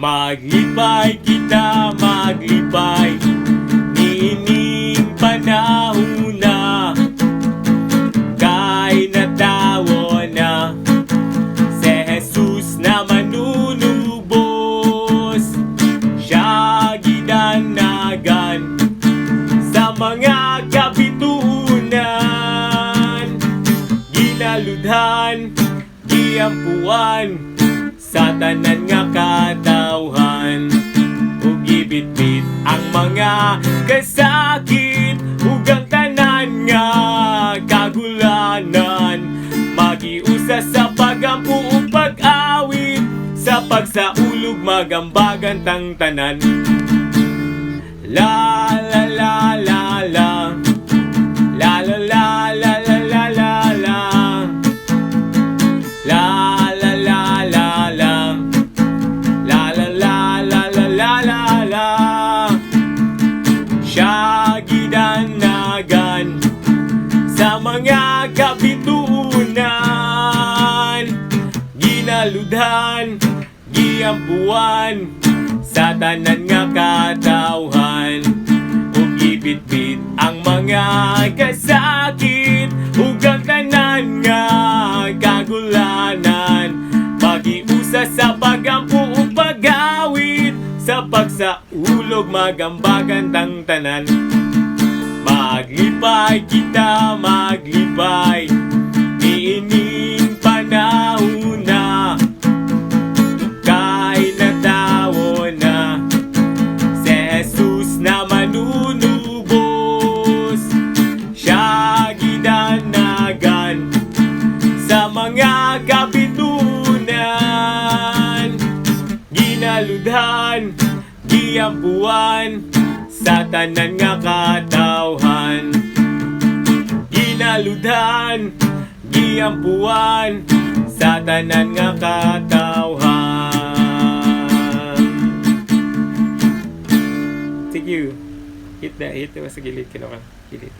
Maglipay kita, maglipay, niining panahon na, kay natawo na si Jesus na manunubos. Siya ginanagan sa mga kabitunan, ginaludhan, giampuan sa tanan nga katawhan, ug gibitbit ang mga kasakit ug ang tanan nga kagulanan. Magiusa sa pagampu ug pag-awit, sa pagsaulog magambagan tang tanan. La la la la la, la la la la la la la la, la la la la la, la la la la la la la la. Siya ginanagan sa mga kabitunan, ginaludhan, giampuan sa tanan nga katawhan, ug gibitbit ang mga kasakit ug ang tanan nga kagulanan. Magiusa sa pagampu ug pag-awit, sa pagsaulog magambagan tang tanan. Maglipay kita, maglipay, niining panahon na, kay natawo na si Jesus na manunubos. Siya ginanagan sa mga kabitunan, ginaludhan, giampuan sa tanan nga katawhan, ginaludhan, giampuan sa tanan nga katawhan. Sige, hit na sa gilid, kinawa gilid.